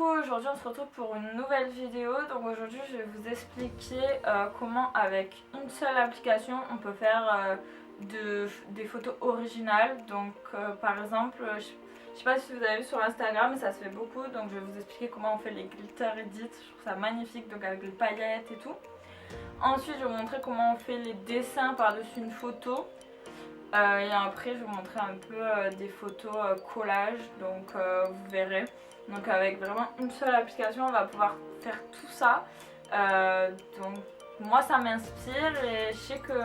Coucou, aujourd'hui on se retrouve pour une nouvelle vidéo. Donc aujourd'hui je vais vous expliquer comment avec une seule application on peut faire des photos originales. Donc par exemple, je sais pas si vous avez vu sur Instagram, ça se fait beaucoup. Donc je vais vous expliquer comment on fait les glitter edits. Je trouve ça magnifique, donc avec les paillettes et tout. Ensuite je vais vous montrer comment on fait les dessins par-dessus une photo. Et après je vais vous montrer un peu des photos collage, donc vous verrez. Donc avec vraiment une seule application on va pouvoir faire tout ça. Donc moi ça m'inspire et je sais que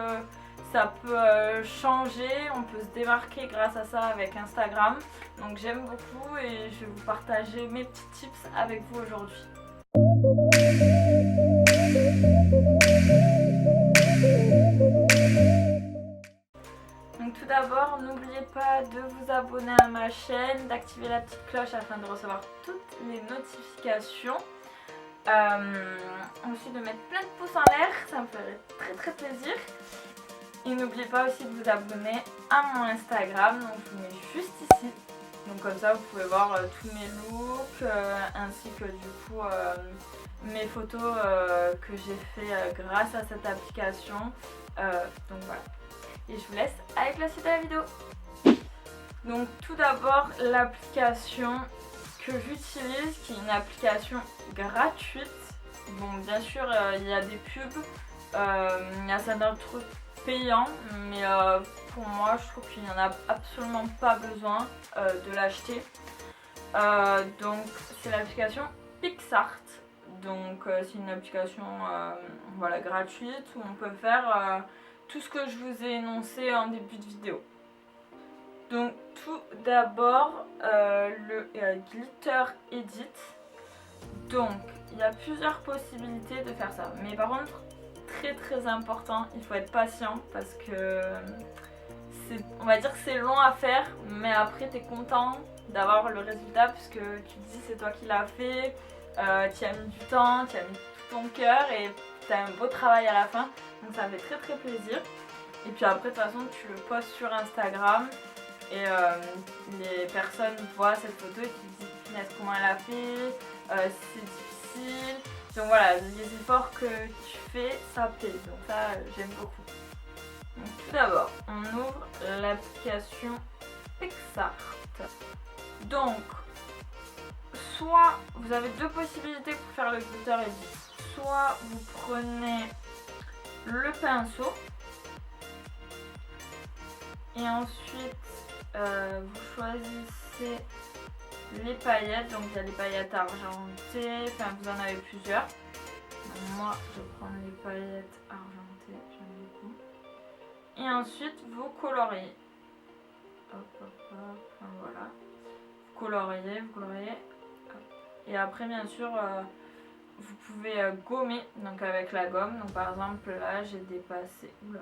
ça peut changer, on peut se démarquer grâce à ça avec Instagram. Donc j'aime beaucoup et je vais vous partager mes petits tips avec vous aujourd'hui. Donc tout d'abord, n'oubliez pas de vous abonner à ma chaîne, d'activer la petite cloche afin de recevoir toutes les notifications. Ensuite de mettre plein de pouces en l'air, ça me ferait très plaisir. Et n'oubliez pas aussi de vous abonner à mon Instagram, donc je vous mets juste ici. Donc comme ça vous pouvez voir tous mes looks, ainsi que du coup mes photos que j'ai fait grâce à cette application. Donc voilà. Et je vous laisse avec la suite de la vidéo. Donc tout d'abord l'application que j'utilise, qui est une application gratuite. Bon bien sûr il y a des pubs, il y a certains trucs payants, mais pour moi je trouve qu'il n'y en a absolument pas besoin de l'acheter. Donc c'est l'application PicsArt. Donc c'est une application voilà, gratuite où on peut faire tout ce que je vous ai énoncé en début de vidéo. Donc tout d'abord le glitter edit. Donc il y a plusieurs possibilités de faire ça, mais par contre très important, il faut être patient parce que on va dire que c'est long à faire, mais après tu es content d'avoir le résultat puisque tu te dis c'est toi qui l'as fait, tu as mis du temps, tu as mis tout ton cœur et tu as un beau travail à la fin, donc ça fait très plaisir. Et puis après de toute façon tu le postes sur Instagram et les personnes voient cette photo et qui disent punaise comment elle a fait, c'est difficile. Donc voilà, les efforts que tu fais ça paye, donc ça j'aime beaucoup. Donc tout d'abord on ouvre l'application PicsArt. Donc soit vous avez deux possibilités pour faire le glitter edit. Soit vous prenez le pinceau et ensuite vous choisissez les paillettes. Donc il y a les paillettes argentées, enfin vous en avez plusieurs. Donc, moi je prends les paillettes argentées, j'aime beaucoup. Et ensuite vous coloriez. Hop, voilà. Vous coloriez. Hop. Et après bien sûr vous pouvez gommer donc avec la gomme. Donc par exemple là j'ai dépassé. Oula.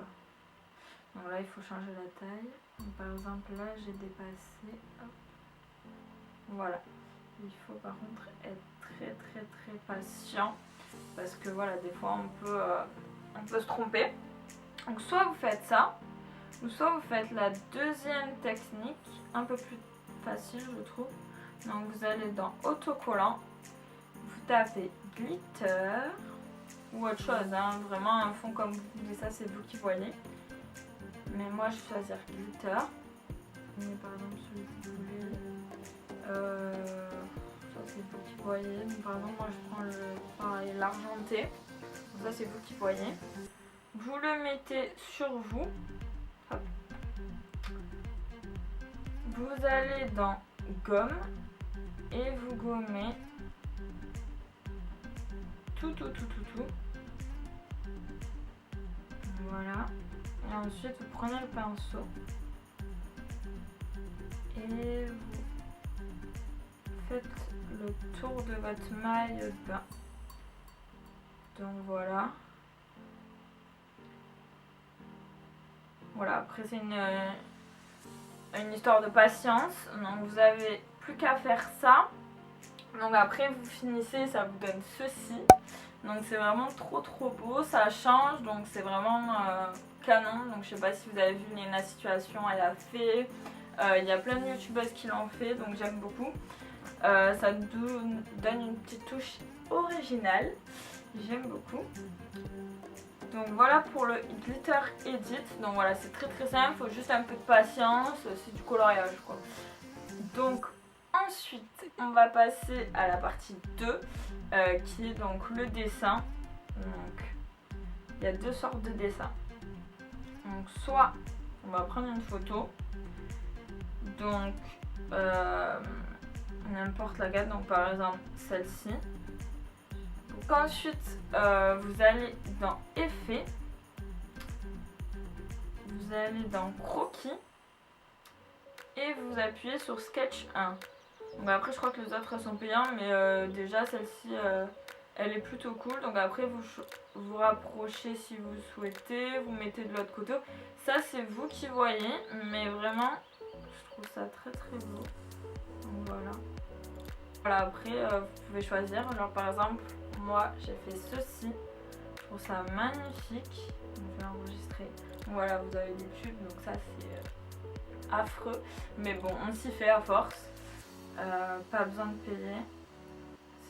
Donc là il faut changer la taille. Donc, par exemple là j'ai dépassé. Hop. Voilà. Il faut par contre être très patient parce que voilà des fois on peut se tromper. Donc soit vous faites ça, ou soit vous faites la deuxième technique, un peu plus facile je trouve. Donc vous allez dans autocollant, vous tapez glitter ou autre chose, hein, vraiment un fond comme vous voulez, ça c'est vous qui voyez. Mais moi je vais choisir glitter. Mais par exemple celui que vous voulez, ça c'est vous qui voyez. Donc, par exemple moi je prends l'argenté, ça c'est vous qui voyez. Vous le mettez sur vous. Hop. Vous allez dans gomme et vous gommez tout. Voilà. Et ensuite vous prenez le pinceau et vous faites le tour de votre maille de bain. Donc voilà. Voilà, après c'est une histoire de patience. Donc vous avez plus qu'à faire ça. Donc après vous finissez, ça vous donne ceci. Donc c'est vraiment trop beau, ça change, donc c'est vraiment canon. Donc je sais pas si vous avez vu Lena Situation, elle a fait. Il y a plein de youtubeuses qui l'ont fait, donc j'aime beaucoup. Ça donne une petite touche originale. J'aime beaucoup. Donc voilà pour le Glitter Edit. Donc voilà, c'est très simple, il faut juste un peu de patience, c'est du coloriage quoi. Donc ensuite, on va passer à la partie 2 qui est donc le dessin. Donc il y a deux sortes de dessins. Donc soit on va prendre une photo, donc n'importe laquelle, donc par exemple celle-ci. Donc ensuite vous allez dans Effets, vous allez dans Croquis et vous appuyez sur Sketch 1. Donc après je crois que les autres sont payants, mais déjà celle-ci elle est plutôt cool. Donc après vous rapprochez si vous souhaitez, vous mettez de l'autre côté. Ça c'est vous qui voyez, mais vraiment je trouve ça très beau. Donc voilà. Voilà, après vous pouvez choisir. Alors par exemple moi j'ai fait ceci. Je trouve ça magnifique. Donc, je vais enregistrer. Donc voilà, vous avez des pubs, donc ça c'est affreux. Mais bon, on s'y fait à force. Pas besoin de payer.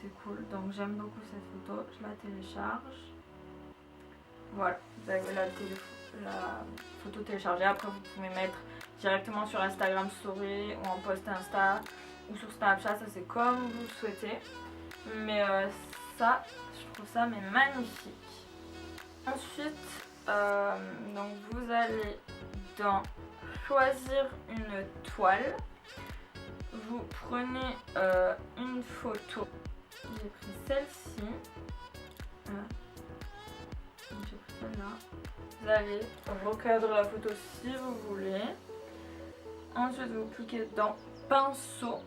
C'est cool. Donc j'aime beaucoup cette photo. Je la télécharge. Voilà, vous avez la photo téléchargée. Après vous pouvez mettre directement sur Instagram Story ou en post Insta ou sur Snapchat. Ça c'est comme vous le souhaitez. Mais ça, je trouve ça mais magnifique. Ensuite, donc vous allez dans choisir une toile. Vous prenez une photo. J'ai pris celle-ci. J'ai pris celle-là. Vous allez recadrer la photo si vous voulez. Ensuite, vous cliquez dans pinceau.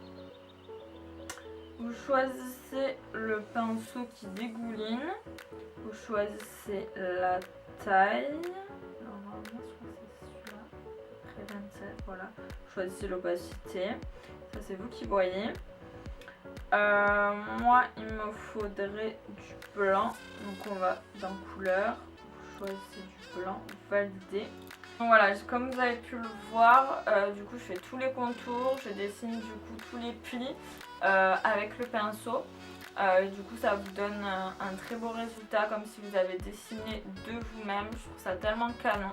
Vous choisissez le pinceau qui dégouline. Vous choisissez la taille. Normalement, je crois que c'est celui-là. Après 27, voilà. Vous choisissez l'opacité. Ça, c'est vous qui voyez. Moi, il me faudrait du blanc. Donc, on va dans couleur. Vous choisissez du blanc. Vous validez. Donc voilà, comme vous avez pu le voir, du coup, je fais tous les contours. Je dessine du coup tous les plis avec le pinceau. Du coup ça vous donne un très beau résultat, comme si vous avez dessiné de vous-même. Je trouve ça tellement canon.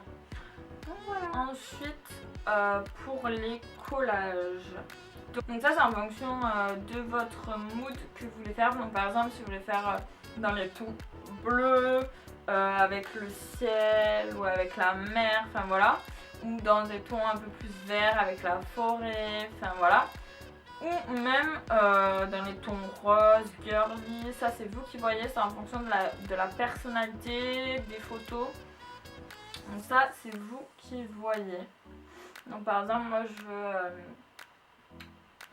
Donc, voilà. Ensuite pour les collages, donc ça c'est en fonction de votre mood que vous voulez faire. Donc par exemple si vous voulez faire dans les tons bleus avec le ciel ou avec la mer, enfin voilà, ou dans des tons un peu plus verts avec la forêt, enfin voilà, ou même dans les tons roses, girly. Ça c'est vous qui voyez, c'est en fonction de la personnalité des photos. Donc ça c'est vous qui voyez. Donc par exemple moi je veux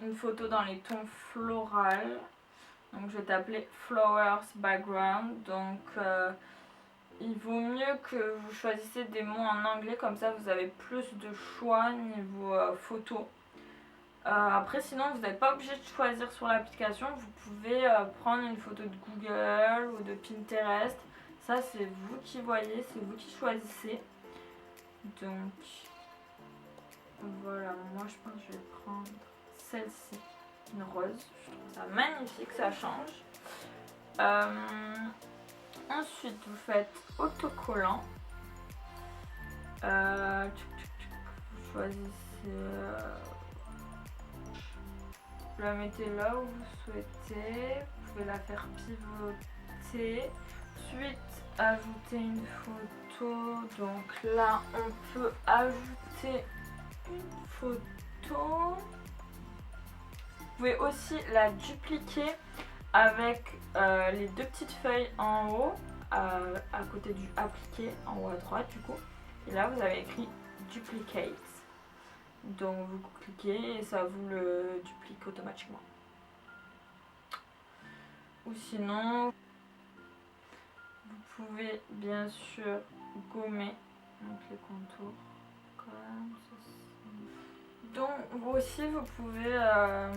une photo dans les tons florales. Donc je vais t'appeler flowers background. Donc il vaut mieux que vous choisissez des mots en anglais, comme ça vous avez plus de choix niveau photo. Après sinon vous n'êtes pas obligé de choisir sur l'application, vous pouvez prendre une photo de Google ou de Pinterest. Ça c'est vous qui voyez, c'est vous qui choisissez. Donc voilà, moi je pense que je vais prendre celle-ci, une rose. Je trouve ça magnifique, ça change. Ensuite vous faites autocollant. Vous choisissez... vous la mettez là où vous souhaitez. Vous pouvez la faire pivoter. Ensuite ajouter une photo. Donc là on peut ajouter une photo. Vous pouvez aussi la dupliquer avec les deux petites feuilles en haut, à côté du appliquer, en haut à droite du coup. Et là vous avez écrit duplicate. Donc vous cliquez et ça vous le duplique automatiquement. Ou sinon, vous pouvez bien sûr gommer donc les contours comme ceci. Donc vous aussi vous pouvez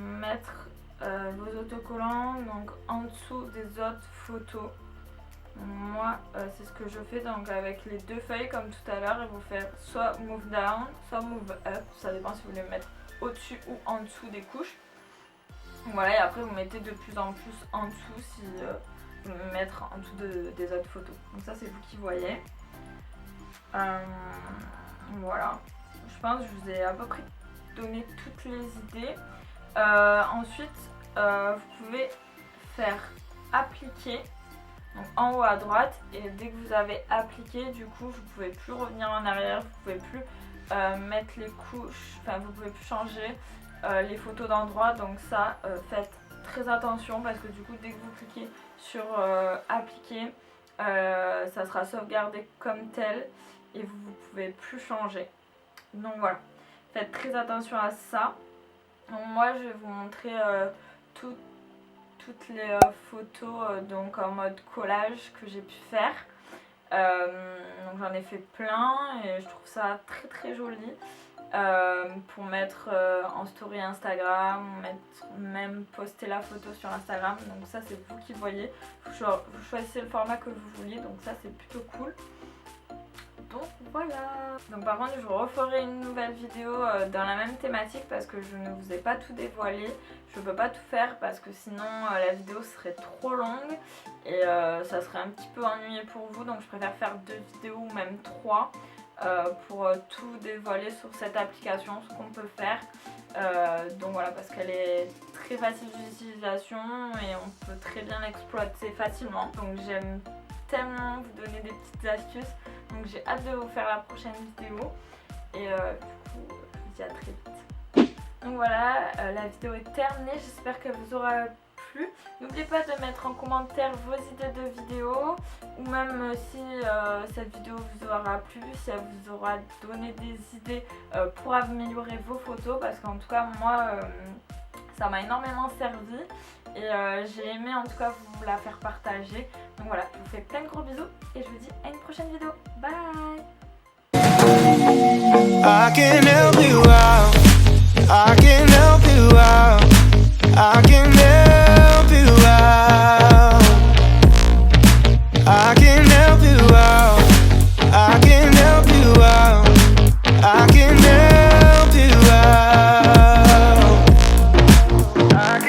mettre vos autocollants donc en dessous des autres photos. Donc, moi c'est ce que je fais donc avec les deux feuilles comme tout à l'heure, et vous faire soit move down, soit move up, ça dépend si vous voulez mettre au-dessus ou en dessous des couches. Voilà, et après vous mettez de plus en plus en dessous si vous voulez mettre en dessous des autres photos. Donc ça c'est vous qui voyez. Voilà, je pense que je vous ai à peu près donné toutes les idées. Ensuite, vous pouvez faire appliquer, donc en haut à droite, et dès que vous avez appliqué, du coup vous pouvez plus revenir en arrière, vous pouvez plus mettre les couches, enfin vous pouvez plus changer les photos d'endroit. Donc ça, faites très attention parce que du coup dès que vous cliquez sur appliquer, ça sera sauvegardé comme tel et vous ne pouvez plus changer. Donc voilà, faites très attention à ça. Donc moi je vais vous montrer toutes les photos donc en mode collage que j'ai pu faire. Donc j'en ai fait plein et je trouve ça très très joli pour mettre en story Instagram, même poster la photo sur Instagram. Donc ça c'est vous qui voyez, vous choisissez le format que vous vouliez, donc ça c'est plutôt cool. Donc voilà. Donc par contre je vous referai une nouvelle vidéo dans la même thématique parce que je ne vous ai pas tout dévoilé. Je peux pas tout faire parce que sinon la vidéo serait trop longue et ça serait un petit peu ennuyé pour vous. Donc je préfère faire 2 vidéos ou même 3 pour tout dévoiler sur cette application, ce qu'on peut faire. Donc voilà, parce qu'elle est très facile d'utilisation et on peut très bien l'exploiter facilement. Donc j'aime tellement vous donner des petites astuces. Donc j'ai hâte de vous faire la prochaine vidéo et du coup je vous dis à très vite. Donc voilà, la vidéo est terminée, j'espère qu'elle vous aura plu. N'oubliez pas de mettre en commentaire vos idées de vidéos ou même si cette vidéo vous aura plu, si elle vous aura donné des idées pour améliorer vos photos, parce qu'en tout cas moi ça m'a énormément servi et j'ai aimé en tout cas vous la faire partager. Donc voilà, je vous fais plein de gros bisous et je vous dis à une prochaine vidéo. Bye. I can help you